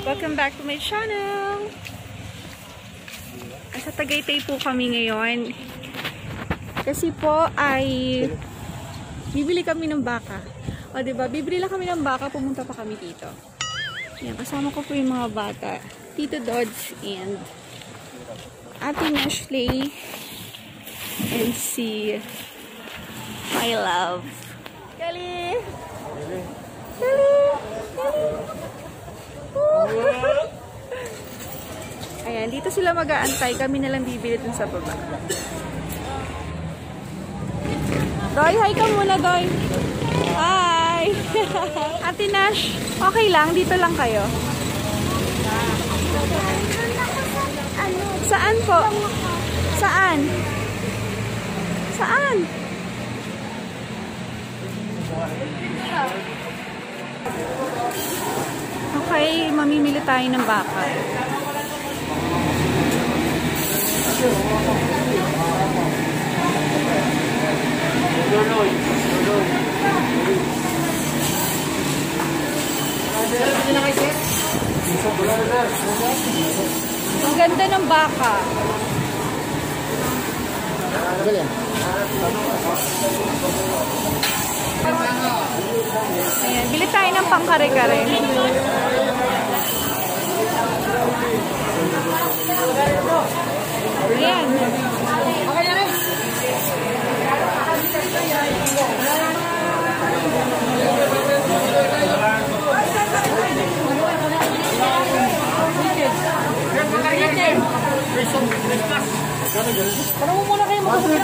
Welcome back to my channel! Sa Tagaytay po kami ngayon. Kasi po ay bibili kami ng baka. O diba, bibili lang kami ng baka, pumunta pa kami dito. Yan, kasama ko po yung mga bata. Tito Dodge and Ate Neshley and si My Love. Kali! Kali! Ayan, dito sila mag-aantay. Kami nalang bibili dun sa baba. Doy, hi ka muna, Doy. Hi! Ate Nash, okay lang? Dito lang kayo. Saan po? Saan? Saan? Okay, mamimili tayo ng baka. Ang ganda ng baka. Ayan, bili tayo ng pangkare-kare. Ayan. Parang mo muna kayo mag-upit.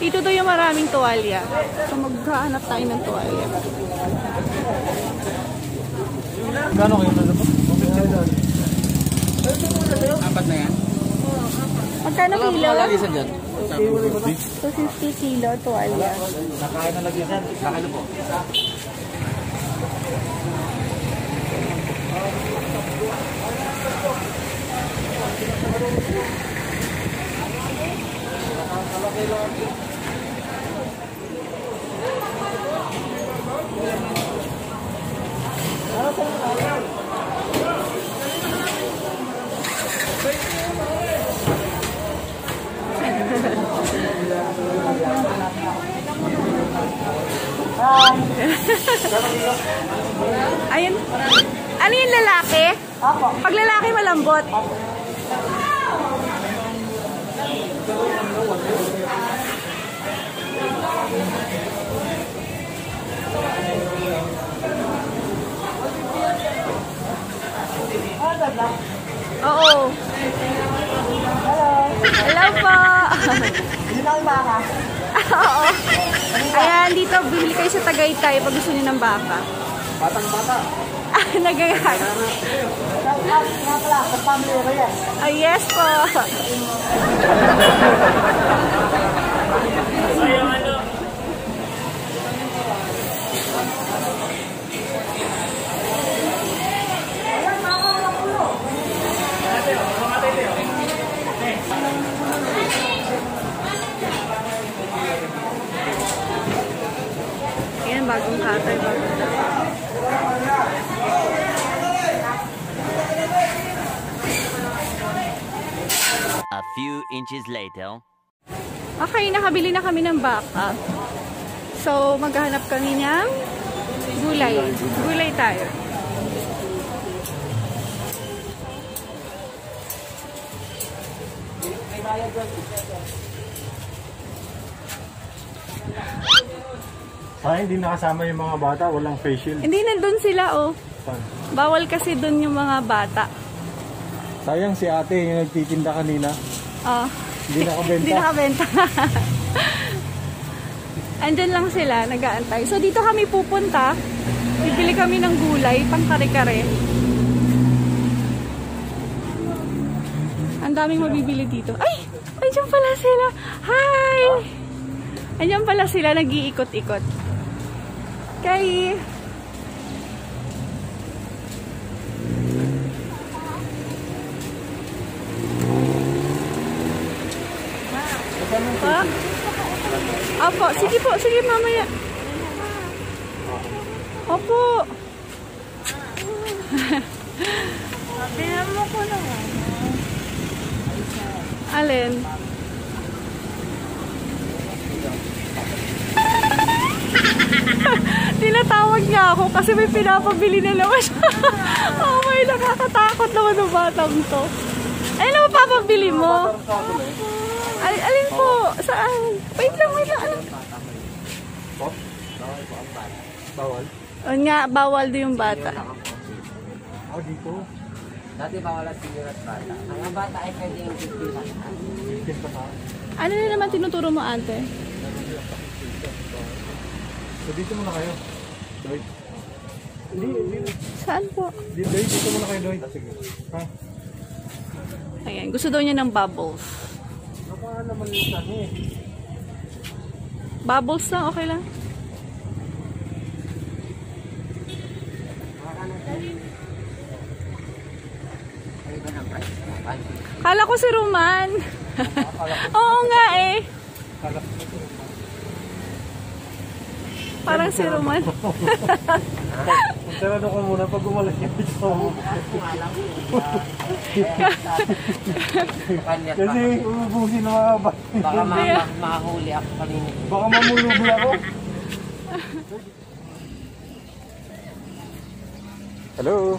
Dito daw yung maraming tuwalya. So maghahanap tayo ng tuwalya. Gano'n kayo na po? Apat na yan? Magkano kilo? 250 kilo tuwalya. Nakain na lagi yan. Nakain po. Ayun. Ano yung lalaki? Opo. Pag lalaki malambot. Oo. Hello po. Hindi lang baka. Oo. Ayan, dito bibili kayo sa Tagaytay pag gusto niyo ng baka. Batang bata. Nagayag. Nga pala, sa family ko yan. Yes po. Ayan, bagong katay. A few inches later. Okay, nakabili na kami ng baka. So, maghahanap kami ng gulay. Gulay tayo. Hindi nakasama yung mga bata, walang face shield. Hindi, nandun sila, oh. Bawal kasi dun yung mga bata. Sayang si ate yung nagtitinda kanina. Hindi nakabenta. Hindi nakabenta. Andyan lang sila, nag-aantay. So, dito kami pupunta. Bibili kami ng gulay, pang kare-kare. Ang daming mabibili dito. Ay! Andiyan pala sila! Hi! Andiyan pala sila, nag-iikot-ikot. Kay... Pa? Opo, sige po, sige mamaya. Opo. Tingnan mo ko naman. Alin? Tinatawag niya ako kasi may pinapabili na naman siya. Oh my, nakakatakot naman ng batang to. Ayun naman papabili mo. Alin po? Saan? Wait lang, wait lang. Alin? Bawal? O nga, bawal din yung bata. Ako dito. Dati bawal ang senior at bata. Ang bata ay pwede yung 15 pa. 15 pa na. Ano na naman tinuturo mo, ate? So dito muna kayo. Doy. Hindi. Saan po? Doy, dito muna kayo, Doy. Sige. Ha? Ayan, gusto daw niya ng bubbles. Baka naman yung ano eh. Bubbles lang, okay lang. Kala ko si Roman. Oo nga eh. Parang si Roman. Sarado ko muna pag umalis yung dito. Kasi ubusin na mga bata. Baka mahuli ako kanina. Baka mamulubi ako. Hello.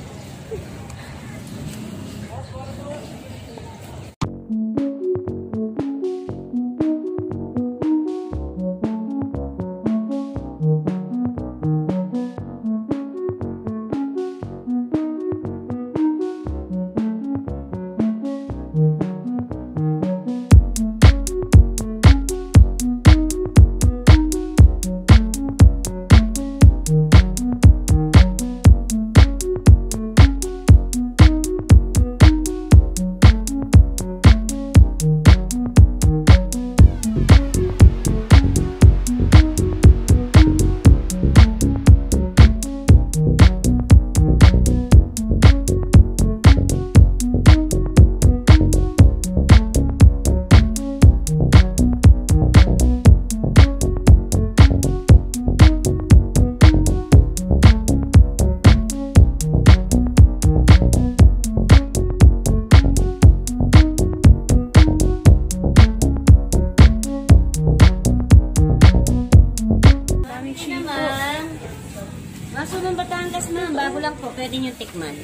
Maso ng Batangas, ma'am. Bago lang po. Pwede nyo tikman.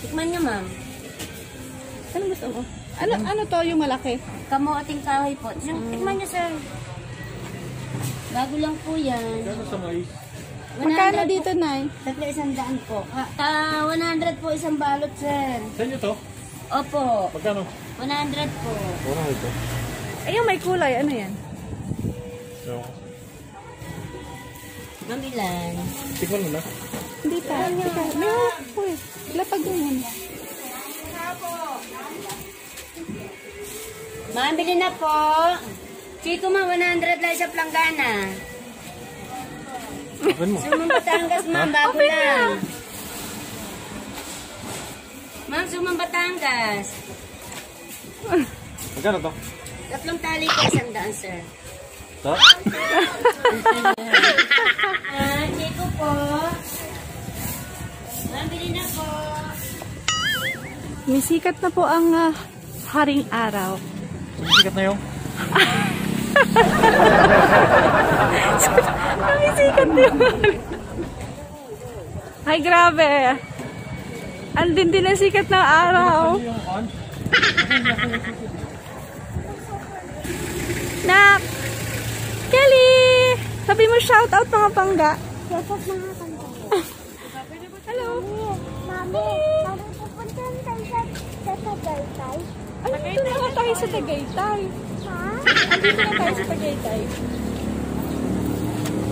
Tikman nyo, ma'am. Ano gusto mo? Ano to yung malaki? Kamo ating kahoy po. Tikman nyo, sir. Bago lang po yan. Gano'n sa mais? Magkano dito, Nay? Tatlo 100 po. 100 po isang balot, sir. Sa inyo to? Opo. Magkano? 100 po. Wala ito. Ayun, may kulay. Ano yan? So, Mamilan. tikman mo na. Hindi pa. Uy, lapag mo yan. Mabili na po. Chico, ma, 100 lang sa planggana. Tikman mo. Sumang Batangas, ma'am. Bago lang. Ma'am, Sumang Batangas. Magkano to? Tatlong tali po, 100, sir. To? Chico po. Mabili na po. Misikat na po ang haring araw. Sumisikat na yung? Misikat na yung haring. Ay, grabe. Andin din ang sikat ng araw. Nak! Kelly! Sabi mo shoutout mga pangga. Shoutout mga pangga. Hello! Mami, pupunta tayo sa Tagaytay. Andito na nga tayo sa Tagaytay. Ha? Andito na tayo sa Tagaytay.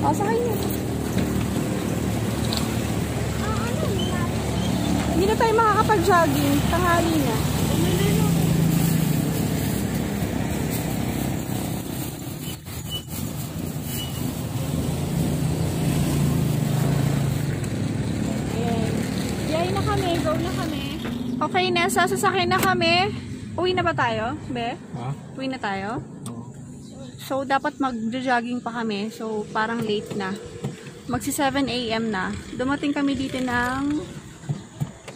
O, sakay niyo. Ano yun? Hindi na tayo makakapag-jogging. Tanghali na. kami. Go na kami. Okay, nasa sasakyan na kami. Uwi na ba tayo, Be? Ha? Uwi na tayo? So, dapat mag-jogging pa kami. So, parang late na. Magsi 7 AM na. Dumating kami dito ng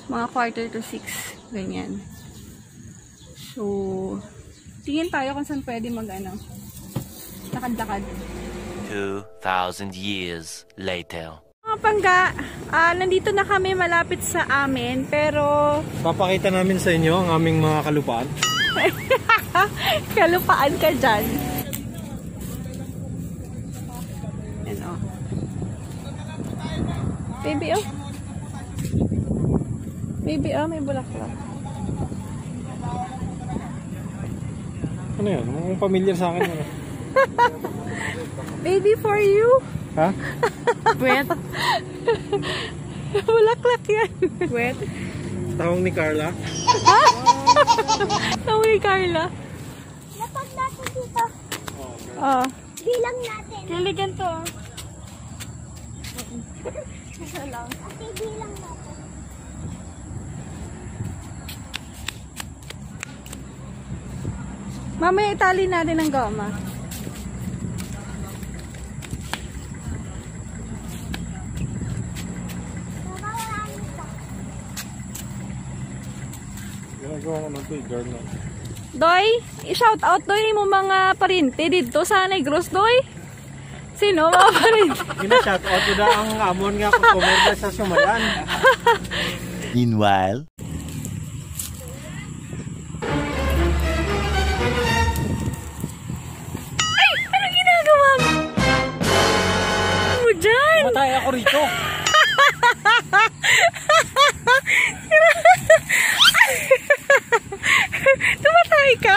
mga 5:45. Ganyan. So, tingin tayo kung saan pwede lakad-lakad. 2,000 years later. Mga pangga, nandito na kami malapit sa amin, pero Papakita namin sa inyo ang aming mga kalupaan. kalupaan ka dyan. Yan o. Baby oh. Baby oh, may bulaklak. Ano yan? Ang familiar sa akin. Ano? Baby for you. Ha? Wet. Bulaklak yan. Wet. Tawag ni Carla. Tawag ni Carla. Lapag natin dito. Oh. Bilang natin. Kiligan to. Isa lang. Okay, bilang natin. Mamaya itali natin ng goma. Ginagawa ko naman ito, girl na. Doy, i-shout out Doy mo mga parinte dito sa Negros, Doy. Sino mga parinte? Gina-shout out ko na ang amon nga kung kumerda sa sumayan. Meanwhile, Ay! Ano ginagawa mo? Ano mo dyan? Matay ako rito. Tumatay ka.